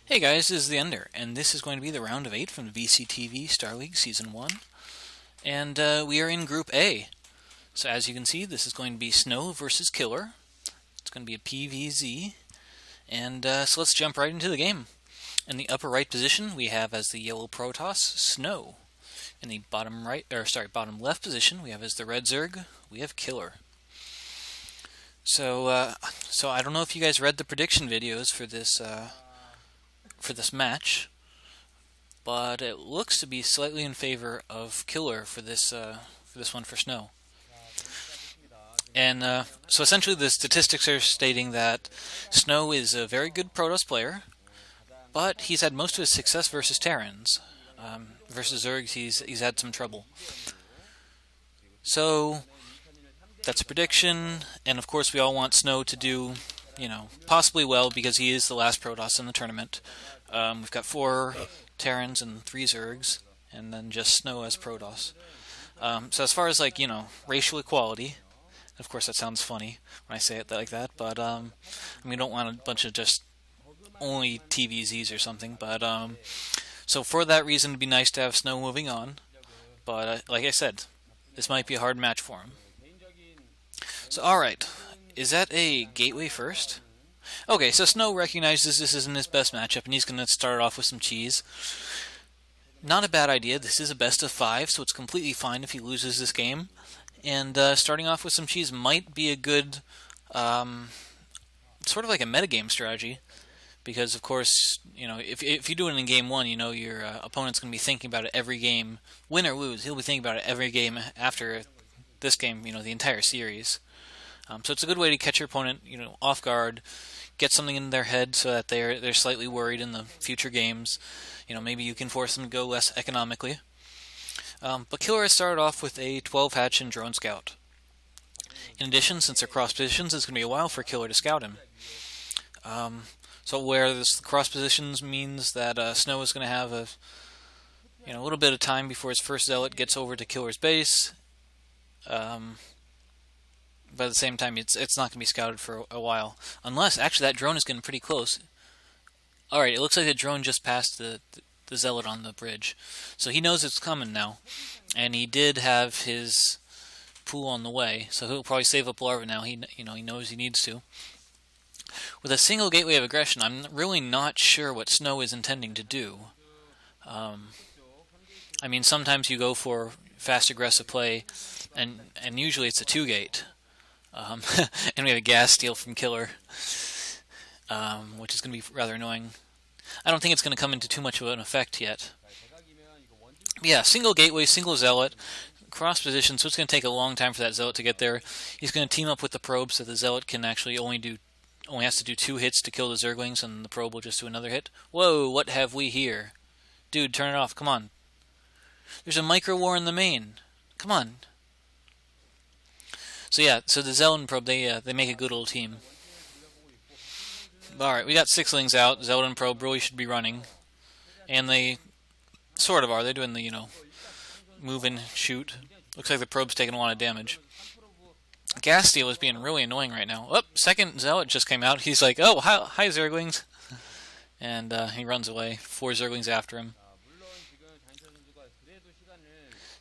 Hey guys, this is the Ender, and this is going to be the round of 8 from the VCTV Star League Season 1. And we are in Group A. So as you can see, this is going to be Snow versus Killer. It's going to be a PVZ. And so let's jump right into the game. In the upper right position, we have as the yellow Protoss, Snow. In the bottom left position, we have as the red Zerg, we have Killer. So I don't know if you guys read the prediction videos for this match, but it looks to be slightly in favor of Killer for this one for Snow. And so essentially the statistics are stating that Snow is a very good Protoss player, but he's had most of his success versus Terrans. Versus Zergs, he's had some trouble. So that's a prediction, and of course we all want Snow to do, possibly well because he is the last Protoss in the tournament. We've got 4 Terrans and 3 Zergs, and then just Snow as Protoss. So as far as racial equality, of course that sounds funny when I say it like that, but we don't want a bunch of just only TVZs or something. But so for that reason, it'd be nice to have Snow moving on. But like I said, this might be a hard match for him. So alright, is that a gateway first? Okay, so Snow recognizes this isn't his best matchup, and he's going to start off with some cheese. Not a bad idea. This is a best of 5, so it's completely fine if he loses this game. And starting off with some cheese might be a good, sort of like a metagame strategy. Because, of course, if you do it in game 1, your opponent's going to be thinking about it every game. Win or lose, he'll be thinking about it every game after this game, the entire series. So it's a good way to catch your opponent, off guard, get something in their head so that they're slightly worried in the future games. Maybe you can force them to go less economically. But Killer has started off with a 12 hatch and drone scout. In addition, since they're cross positions, it's going to be a while for Killer to scout him. So where this cross positions means that Snow is going to have a little bit of time before his first zealot gets over to Killer's base. But at the same time, it's not going to be scouted for a while. Unless, actually, that drone is getting pretty close. Alright, it looks like the drone just passed the zealot on the bridge. So he knows it's coming now. And he did have his pool on the way. So he'll probably save up larva now. He knows he needs to. With a single gateway of aggression, I'm really not sure what Snow is intending to do. Sometimes you go for fast aggressive play, and usually it's a 2-gate. And we have a gas steal from Killer, which is going to be rather annoying. I don't think it's going to come into too much of an effect yet. But yeah, single gateway, single zealot, cross position, so it's going to take a long time for that zealot to get there. He's going to team up with the probe so the zealot can actually only has to do 2 hits to kill the Zerglings, and the probe will just do another hit. Whoa, what have we here? Dude, turn it off, come on. There's a micro war in the main. Come on. So yeah, so the Zealot and Probe, they make a good little team. Alright, we got 6lings out. Zealot and Probe really should be running. And they sort of are. They're doing the, move and shoot. Looks like the Probe's taking a lot of damage. Gas Steal is being really annoying right now. Oh, second Zealot just came out. He's like, oh, hi Zerglings. And he runs away. 4 Zerglings after him.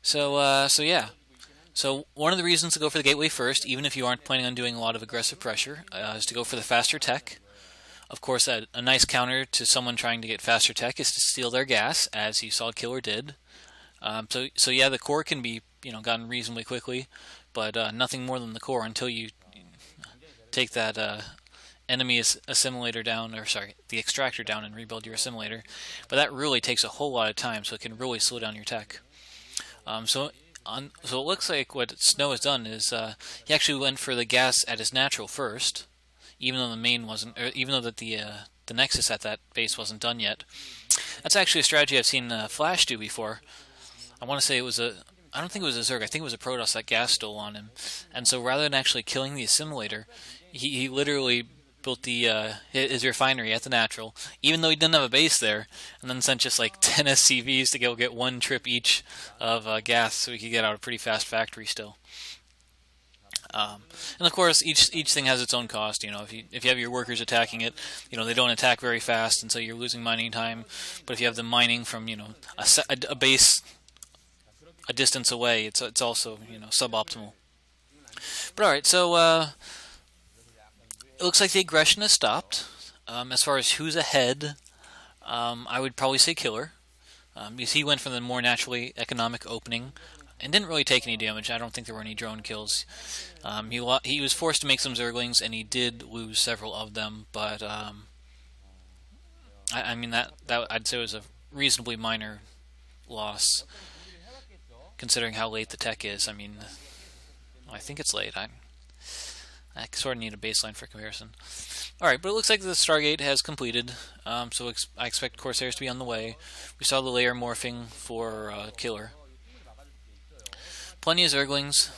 So yeah. So one of the reasons to go for the gateway first, even if you aren't planning on doing a lot of aggressive pressure, is to go for the faster tech. Of course, a nice counter to someone trying to get faster tech is to steal their gas, as you saw Killer did. So yeah, the core can be gotten reasonably quickly, but nothing more than the core until you take that enemy assimilator down, or sorry, the extractor down and rebuild your assimilator. But that really takes a whole lot of time, so it can really slow down your tech. So it looks like what Snow has done is he actually went for the gas at his natural first, even though the main wasn't, or even though that the Nexus at that base wasn't done yet. That's actually a strategy I've seen Flash do before. I want to say I don't think it was a Zerg, I think it was a Protoss that gas stole on him. And so rather than actually killing the assimilator, he literally built his refinery at the natural, even though he didn't have a base there, and then sent just like 10 SCVs to go get 1 trip each of gas so he could get out a pretty fast factory still. And of course, each thing has its own cost. If you have your workers attacking it, they don't attack very fast, and so you're losing mining time. But if you have them mining from a base a distance away, it's also suboptimal. But all right, so it looks like the aggression has stopped. As far as who's ahead, I would probably say Killer, because he went from the more naturally economic opening and didn't really take any damage. I don't think there were any drone kills. He was forced to make some Zerglings, and he did lose several of them. But I mean that I'd say was a reasonably minor loss, considering how late the tech is. I mean, I think it's late. I sort of need a baseline for comparison. Alright, but it looks like the Stargate has completed, so I expect Corsairs to be on the way. We saw the layer morphing for Killer. Plenty of Zerglings,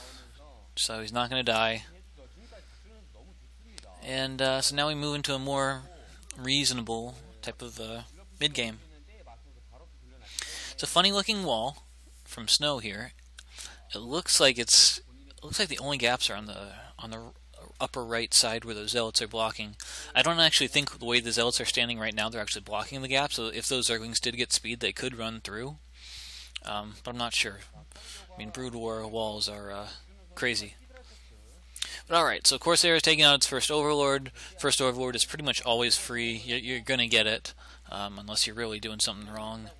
so he's not going to die. And so now we move into a more reasonable type of mid-game. It's a funny looking wall from Snow here. It looks like the only gaps are on the upper right side where the Zealots are blocking. I don't actually think the way the Zealots are standing right now, they're actually blocking the gap, so if those Zerglings did get speed, they could run through. But I'm not sure. I mean, Brood War walls are crazy. But alright, so Corsair is taking out its first Overlord. First Overlord is pretty much always free. You're going to get it, unless you're really doing something wrong.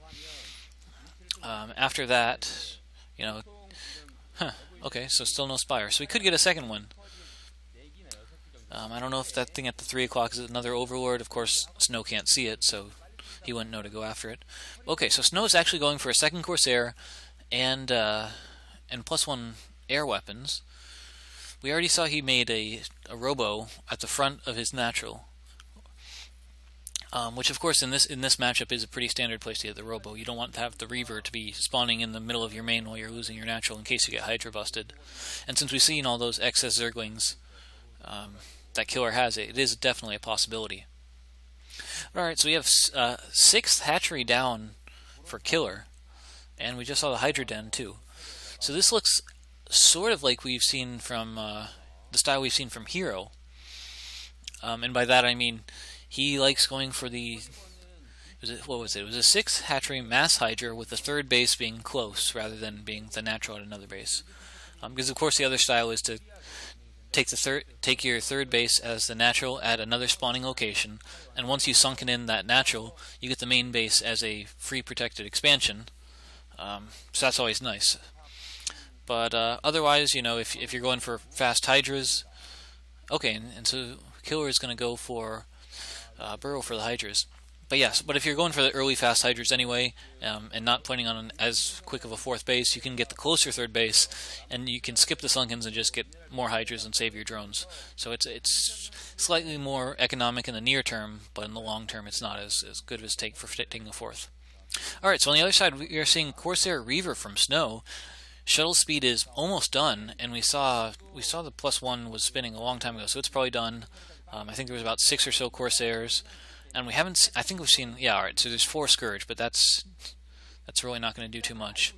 After that, okay, so still no Spire. So we could get a second one. I don't know if that thing at the 3 o'clock is another Overlord. Of course, Snow can't see it, so he wouldn't know to go after it. Okay, so Snow is actually going for a second Corsair and +1 air weapons. We already saw he made a Robo at the front of his natural, which of course in this matchup is a pretty standard place to get the Robo. You don't want to have the Reaver to be spawning in the middle of your main while you're losing your natural in case you get Hydra busted. And since we've seen all those excess Zerglings that Killer has, it is definitely a possibility. Alright, so we have 6th hatchery down for Killer, and we just saw the Hydra Den too. So this looks sort of like we've seen from the style we've seen from Hero. And by that I mean he likes going for the... What was it? It was a 6th hatchery mass Hydra with the 3rd base being close rather than being the natural at another base. Because of course the other style is to take your 3rd base as the natural at another spawning location, and once you sunken in that natural, you get the main base as a free protected expansion. So that's always nice. But otherwise, if you're going for fast Hydras, okay, and so Killer is going to go for Burrow for the Hydras. But yes, but if you're going for the early fast Hydras anyway, and not planning on as quick of a 4th base, you can get the closer 3rd base, and you can skip the Sunkens and just get more Hydras and save your drones. So it's slightly more economic in the near term, but in the long term it's not as good as taking the 4th. Alright, so on the other side we are seeing Corsair Reaver from Snow. Shuttle speed is almost done, and we saw the +1 was spinning a long time ago, so it's probably done. I think there was about 6 or so Corsairs. And we haven't. I think we've seen. Yeah, all right. So there's 4 Scourge, but that's really not going to do too much.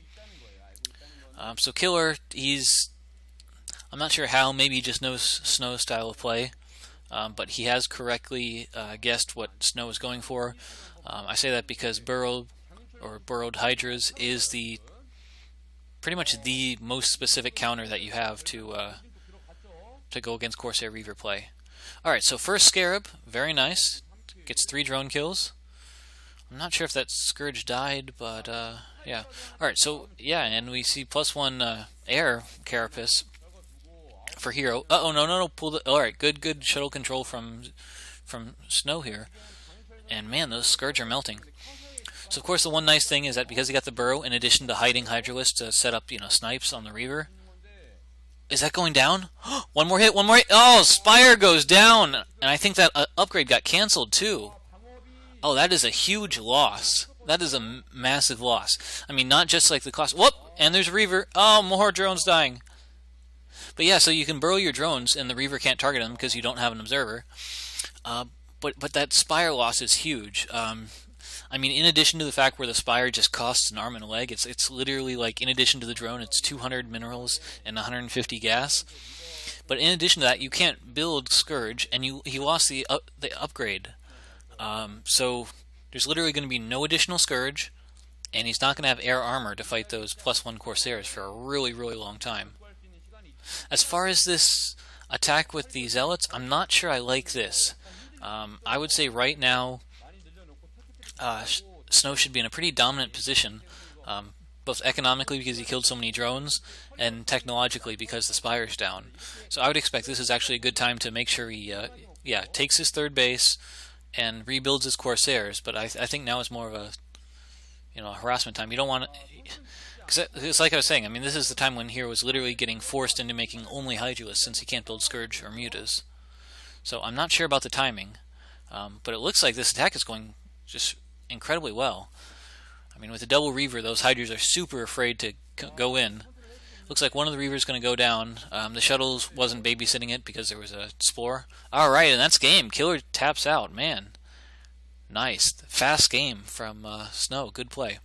So Killer, I'm not sure how. Maybe he just knows Snow's style of play, but he has correctly guessed what Snow is going for. I say that because burrowed Hydras is pretty much the most specific counter that you have to go against Corsair Reaver play. All right. So first Scarab, very nice. Gets 3 drone kills. I'm not sure if that Scourge died, but yeah. Alright, so yeah, and we see +1 air Carapace for Hero. Oh no, pull the... Alright, good shuttle control from Snow here. And man, those Scourge are melting. So of course the one nice thing is that because he got the Burrow, in addition to hiding Hydralisk to set up, snipes on the Reaver. Is that going down? One more hit! Oh, Spire goes down! And I think that upgrade got cancelled too. Oh, that is a huge loss. That is a massive loss. I mean, not just like the cost... Whoop! And there's Reaver. Oh, more drones dying. But yeah, so you can burrow your drones, and the Reaver can't target them because you don't have an observer. But that Spire loss is huge. I mean, in addition to the fact where the Spire just costs an arm and a leg, it's literally like, in addition to the drone, it's 200 minerals and 150 gas. But in addition to that, you can't build Scourge, and he lost the upgrade. So there's literally going to be no additional Scourge, and he's not going to have air armor to fight those +1 Corsairs for a really, really long time. As far as this attack with the Zealots, I'm not sure I like this. I would say right now, Snow should be in a pretty dominant position, both economically because he killed so many drones, and technologically because the Spire's down. So I would expect this is actually a good time to make sure he takes his third base and rebuilds his Corsairs. But I think now is more of a harassment time. You don't want to, because it's like I was saying. I mean, this is the time when Hero was literally getting forced into making only Hydralisks since he can't build Scourge or Mutas. So I'm not sure about the timing, but it looks like this attack is going just incredibly well. I mean, with the double Reaver, those Hydras are super afraid to go in. Looks like one of the Reavers is going to go down. The Shuttles wasn't babysitting it because there was a Spore. Alright, and that's game. Killer taps out. Man. Nice. Fast game from Snow. Good play.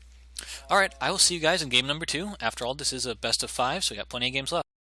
Alright, I will see you guys in game number 2. After all, this is a best of 5, so we got plenty of games left.